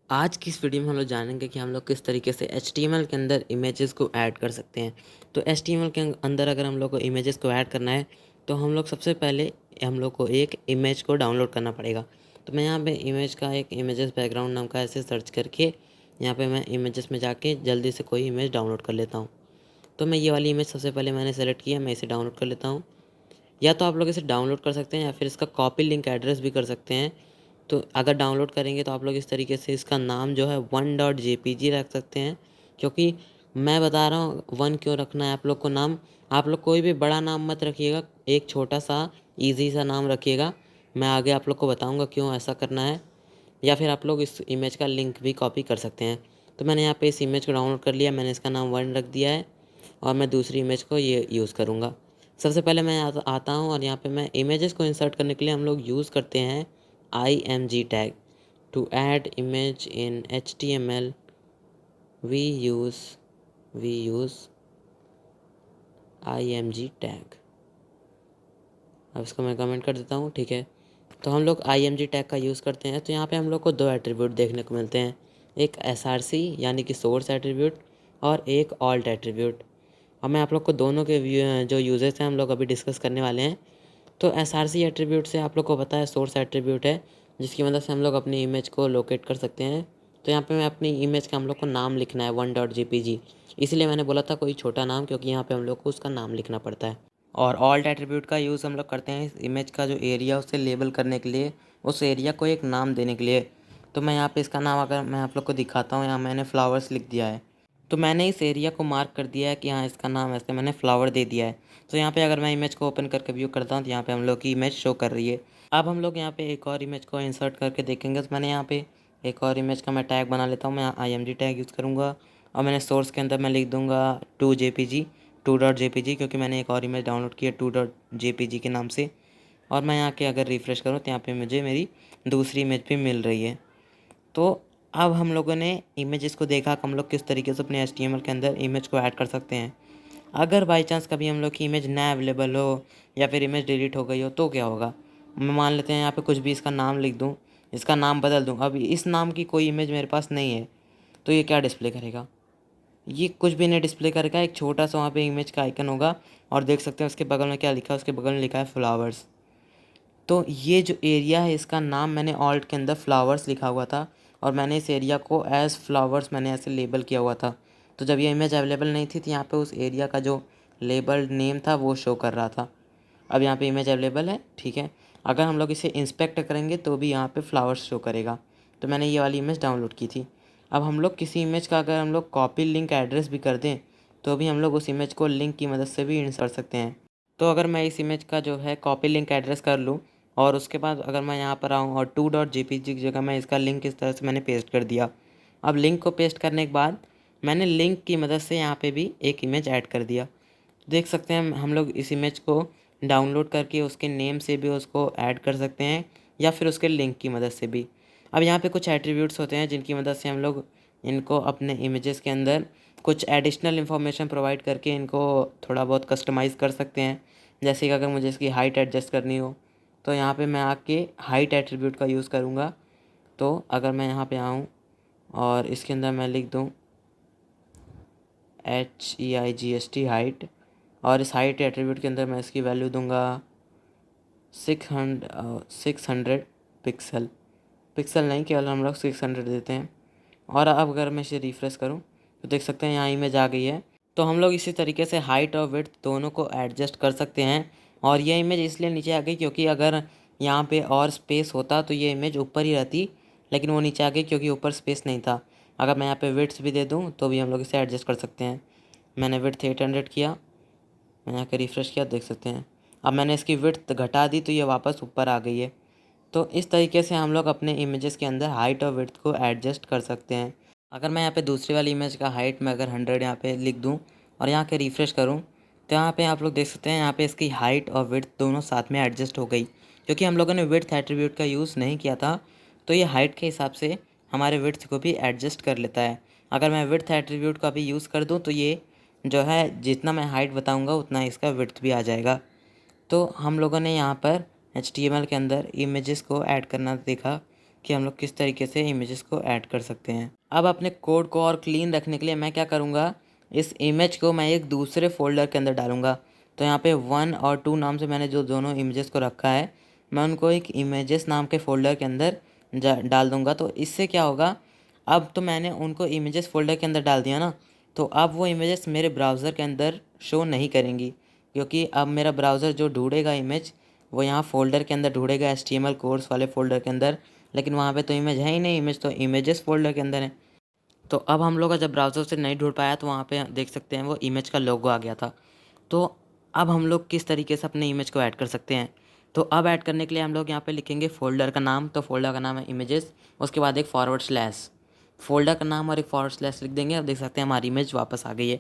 आज की इस वीडियो में हम लोग जानेंगे कि हम लोग किस तरीके से एचटीएमएल के अंदर इमेजेस को ऐड कर सकते हैं। तो एचटीएमएल के अंदर अगर हम लोग को इमेजेस को ऐड करना है तो हम लोग सबसे पहले हम लोग को एक इमेज को डाउनलोड करना पड़ेगा। तो मैं यहाँ पे इमेज का एक इमेजेस बैकग्राउंड नाम का ऐसे सर्च करके यहाँ पे मैं इमेजेस में जाके जल्दी से कोई इमेज डाउनलोड कर लेता हूँ। तो मैं ये वाली इमेज सबसे पहले मैंने सेलेक्ट किया, मैं इसे डाउनलोड कर लेता हूँ। या तो आप लोग इसे डाउनलोड कर सकते हैं या फिर इसका कॉपी लिंक एड्रेस भी कर सकते हैं। तो अगर डाउनलोड करेंगे तो आप लोग इस तरीके से इसका नाम जो है 1.jpg रख सकते हैं, क्योंकि मैं बता रहा हूँ 1 क्यों रखना है आप लोग को नाम। आप लोग कोई भी बड़ा नाम मत रखिएगा, एक छोटा सा ईजी सा नाम रखिएगा। मैं आगे आप लोग को बताऊँगा क्यों ऐसा करना है। या फिर आप लोग इस इमेज का लिंक भी कॉपी कर सकते हैं। तो मैंने यहाँ पे इस इमेज को डाउनलोड कर लिया, मैंने इसका नाम 1 रख दिया है और मैं दूसरी इमेज को ये यूज़ करूँगा। सबसे पहले मैं आता हूँ और यहाँ पे मैं इमेजेस को इंसर्ट करने के लिए हम लोग यूज़ करते हैं img tag. To add image in HTML we use img tag. अब इसको मैं कमेंट कर देता हूँ, ठीक है। तो हम लोग img टैग का यूज़ करते हैं। तो यहाँ पे हम लोग को दो एट्रीब्यूट देखने को मिलते हैं, एक src यानी कि सोर्स एट्रीब्यूट और एक ऑल्ट एट्रीब्यूट। अब मैं आप लोग को दोनों के जो यूजेस हैं हम लोग अभी डिस्कस करने वाले हैं। तो src एट्रीब्यूट से आप लोग को पता है सोर्स एट्रीब्यूट है जिसकी मदद से हम लोग अपनी इमेज को लोकेट कर सकते हैं। तो यहाँ पे मैं अपनी इमेज का हम लोग को नाम लिखना है 1.jpg, इसलिए मैंने बोला था कोई छोटा नाम, क्योंकि यहाँ पे हम लोग को उसका नाम लिखना पड़ता है। और ऑल्ट एट्रीब्यूट का यूज़ हम लोग करते हैं इस इमेज का जो एरिया उसे लेबल करने के लिए, उस एरिया को एक नाम देने के लिए। तो मैं यहाँ पे इसका नाम अगर मैं आप लोग को दिखाता हूँ, यहाँ मैंने फ्लावर्स लिख दिया है। तो मैंने इस एरिया को मार्क कर दिया है कि हाँ इसका नाम ऐसे मैंने फ्लावर दे दिया है। तो यहाँ पे अगर मैं इमेज को ओपन करके व्यू करता हूँ तो यहाँ पे हम लोग की इमेज शो कर रही है। अब हम लोग यहाँ पे एक और इमेज को इंसर्ट करके देखेंगे। तो मैंने यहाँ पे एक और इमेज का मैं टैग बना लेता हूँ, मैं img टैग यूज़ करूँगा और मैंने सोर्स के अंदर मैं लिख दूँगा 2.jpg, क्योंकि मैंने एक और इमेज डाउनलोड की है 2.jpg के नाम से। और मैं यहाँ के अगर रिफ़्रेश करूँ तो यहाँ पे मुझे मेरी दूसरी इमेज भी मिल रही है। तो अब हम लोगों ने इमेजेस को देखा कि हम लोग किस तरीके से अपने HTML के अंदर इमेज को ऐड कर सकते हैं। अगर बाई चांस कभी हम लोग की इमेज ना अवेलेबल हो या फिर इमेज डिलीट हो गई हो तो क्या होगा। मैं मान लेते हैं यहाँ पे कुछ भी इसका नाम लिख दूँ, इसका नाम बदल दूँ, अब इस नाम की कोई इमेज मेरे पास नहीं है, तो ये क्या डिस्प्ले करेगा? ये कुछ भी नहीं डिस्प्ले करेगा। एक छोटा सा वहाँ पे इमेज का आइकन होगा और देख सकते हैं उसके बगल में क्या लिखा है, उसके बगल में लिखा है फ्लावर्स। तो ये जो एरिया है इसका नाम मैंने ऑल्ट के अंदर फ्लावर्स लिखा हुआ था और मैंने इस एरिया को एज़ फ्लावर्स मैंने ऐसे लेबल किया हुआ था। तो जब ये इमेज अवेलेबल नहीं थी तो यहाँ पे उस एरिया का जो लेबल नेम था वो शो कर रहा था। अब यहाँ पे इमेज अवेलेबल है, ठीक है। अगर हम लोग इसे इंस्पेक्ट करेंगे तो भी यहाँ पे फ्लावर्स शो करेगा। तो मैंने ये वाली इमेज डाउनलोड की थी। अब हम लोग किसी इमेज का अगर हम लोग कॉपी लिंक एड्रेस भी कर दें तो भी हम लोग उस इमेज को लिंक की मदद से भी इंसर्ट कर सकते हैं। तो अगर मैं इस इमेज का जो है कॉपी लिंक एड्रेस कर लूँ और उसके बाद अगर मैं यहाँ पर आऊँ और 2.jpg की जगह मैं इसका लिंक इस तरह से मैंने पेस्ट कर दिया। अब लिंक को पेस्ट करने के बाद मैंने लिंक की मदद से यहाँ पे भी एक इमेज ऐड कर दिया। देख सकते हैं हम लोग इस इमेज को डाउनलोड करके उसके नेम से भी उसको ऐड कर सकते हैं या फिर उसके लिंक की मदद से भी। अब यहाँ पे कुछ एट्रीब्यूट्स होते हैं जिनकी मदद से हम लोग इनको अपने इमेजेस के अंदर कुछ एडिशनल इन्फॉर्मेशन प्रोवाइड करके इनको थोड़ा बहुत कस्टमाइज़ कर सकते हैं। जैसे कि अगर मुझे इसकी हाइट एडजस्ट करनी हो तो यहाँ पे मैं आके हाइट एट्रीब्यूट का यूज़ करूँगा। तो अगर मैं यहाँ पे आऊँ और इसके अंदर मैं लिख दूँ HEIGST हाइट, और इस हाइट एट्रीब्यूट के अंदर मैं इसकी वैल्यू दूंगा 600 पिक्सल। पिक्सल नहीं, केवल हम लोग 600 देते हैं। और अब अगर मैं इसे रिफ़्रेश करूं तो देख सकते हैं यहाँ इमेज आ गई है। तो हम लोग इसी तरीके से हाइट और विड्थ दोनों को एडजस्ट कर सकते हैं। और ये इमेज इसलिए नीचे आ गई क्योंकि अगर यहाँ पे और स्पेस होता तो ये इमेज ऊपर ही रहती, लेकिन वो नीचे आ गई क्योंकि ऊपर स्पेस नहीं था। अगर मैं यहाँ पे विड्थ भी दे दूँ तो भी हम लोग इसे एडजस्ट कर सकते हैं। मैंने विड्थ 800 किया, मैंने यहाँ के रिफ़्रेश किया, देख सकते हैं अब मैंने इसकी विड्थ घटा दी तो ये वापस ऊपर आ गई है। तो इस तरीके से हम लोग अपने इमेजेस के अंदर हाइट और विड्थ को एडजस्ट कर सकते हैं। अगर मैं यहाँ पे दूसरी वाली इमेज का हाइट में अगर 100 यहाँ पे लिख दूँ और यहाँ के रिफ़्रेश करूँ तो यहाँ पे आप लोग देख सकते हैं यहाँ पे इसकी हाइट और विड्थ दोनों साथ में एडजस्ट हो गई। क्योंकि हम लोगों ने विड्थ एट्रीब्यूट का यूज़ नहीं किया था तो ये हाइट के हिसाब से हमारे विड्थ को भी एडजस्ट कर लेता है। अगर मैं विड्थ एट्रीब्यूट का भी यूज़ कर दूँ तो ये जो है जितना मैं हाइट बताऊँगा उतना इसका विड्थ भी आ जाएगा। तो हम लोगों ने यहाँ पर HTML के अंदर इमेजेस को ऐड करना देखा कि हम लोग किस तरीके से इमेजेस को ऐड कर सकते हैं। अब अपने कोड को और क्लीन रखने के लिए मैं क्या करूँगा, इस इमेज को मैं एक दूसरे फ़ोल्डर के अंदर डालूँगा। तो यहाँ पे 1 और 2 नाम से मैंने जो दोनों इमेजेस को रखा है, मैं उनको एक इमेजेस नाम के फ़ोल्डर के अंदर डाल दूँगा। तो इससे क्या होगा, अब तो मैंने उनको इमेजेस फ़ोल्डर के अंदर डाल दिया ना, तो अब वो इमेजेस मेरे ब्राउज़र के अंदर शो नहीं करेंगी, क्योंकि अब मेरा ब्राउज़र जो ढूँढेगा इमेज, वो यहाँ फ़ोल्डर के अंदर ढूँढेगा, HTML कोर्स वाले फ़ोल्डर के अंदर। लेकिन वहाँ पे तो इमेज है ही नहीं, इमेज तो इमेजेस फ़ोल्डर के अंदर है। तो अब हम लोग का जब ब्राउज़र से नहीं ढूँढ पाया, तो वहाँ पे देख सकते हैं वो इमेज का लोगो आ गया था। तो अब हम लोग किस तरीके से अपने इमेज को ऐड कर सकते हैं। तो अब ऐड करने के लिए हम लोग यहाँ पे लिखेंगे फ़ोल्डर का नाम। तो फ़ोल्डर का नाम है इमेजेस, उसके बाद एक फॉरवर्ड स्लैश, फ़ोल्डर का नाम और एक फॉरवर्ड स्लैश लिख देंगे। अब देख सकते हैं हमारी इमेज वापस आ गई है।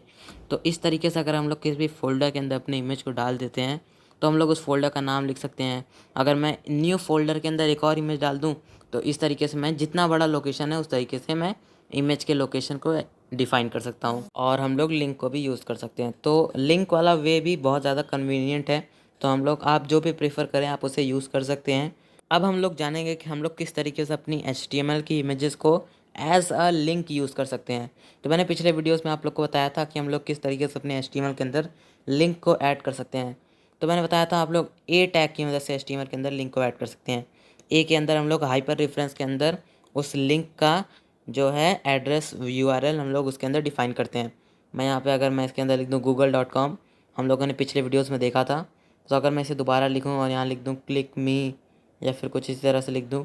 तो इस तरीके से अगर हम लोग किसी भी फ़ोल्डर के अंदर अपनी इमेज को डाल देते हैं, तो हम लोग उस फ़ोल्डर का नाम लिख सकते हैं। अगर मैं न्यू फ़ोल्डर के अंदर एक और इमेज डाल दूँ, तो इस तरीके से मैं जितना बड़ा लोकेशन है, उस तरीके से मैं इमेज के लोकेशन को डिफ़ाइन कर सकता हूँ। और हम लोग लिंक को भी यूज़ कर सकते हैं। तो लिंक वाला वे भी बहुत ज़्यादा कन्वीनियंट है। तो हम लोग, आप जो भी प्रेफ़र करें, आप उसे यूज़ कर सकते हैं। अब हम लोग जानेंगे कि हम लोग किस तरीके से अपनी HTML की इमेजेस को एज़ अ लिंक यूज़ कर सकते हैं। तो मैंने पिछले वीडियोज़ में आप लोग को बताया था कि हम लोग किस तरीके से अपने HTML के अंदर लिंक को ऐड कर सकते हैं। तो मैंने बताया था आप लोग ए टैग की मदद से HTML के अंदर लिंक को ऐड कर सकते हैं। ए के अंदर हम लोग हाइपर रेफरेंस के अंदर उस लिंक का जो है एड्रेस URL हम लोग उसके अंदर डिफ़ाइन करते हैं। मैं यहाँ पे अगर मैं इसके अंदर लिख दूँ google.com, हम लोगों ने पिछले वीडियोस में देखा था। तो अगर मैं इसे दोबारा लिखूँ और यहाँ लिख दूँ क्लिक मी, या फिर कुछ इसी तरह से लिख दूँ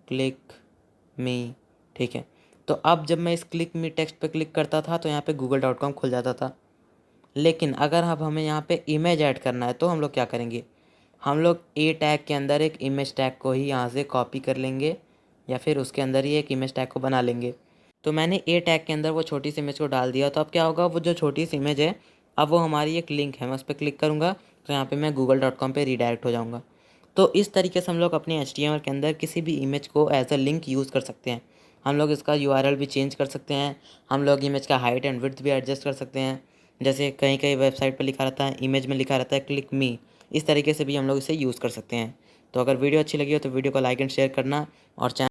क्लिक मी, ठीक है। तो अब जब मैं इस क्लिक मी टेक्स्ट पे क्लिक करता था, तो यहाँ पे google.com खुल जाता था। लेकिन अगर अब हमें यहाँ पे इमेज ऐड करना है, तो हम लोग क्या करेंगे, हम लोग ए टैग के अंदर एक इमेज टैग को ही यहाँ से कॉपी कर लेंगे, या फिर उसके अंदर ही एक इमेज टैग को बना लेंगे। तो मैंने ए टैग के अंदर वो छोटी सी इमेज को डाल दिया। तो अब क्या होगा, वो जो छोटी सी इमेज है, अब वो हमारी एक लिंक है। मैं उस पर क्लिक करूँगा, तो यहाँ पे मैं google.com पे रीडायरेक्ट हो जाऊँगा। तो इस तरीके से हम लोग अपने HTML के अंदर किसी भी इमेज को एज अ लिंक यूज़ कर सकते हैं। हम लोग इसका URL भी चेंज कर सकते हैं। हम लोग इमेज का हाइट एंड विड्थ भी एडजस्ट कर सकते हैं। जैसे कहीं कहीं वेबसाइट पर लिखा रहता है, इमेज में लिखा रहता है क्लिक मी, इस तरीके से भी हम लोग इसे यूज़ कर सकते हैं। तो अगर वीडियो अच्छी लगी हो, तो वीडियो को लाइक एंड शेयर करना, और चैनल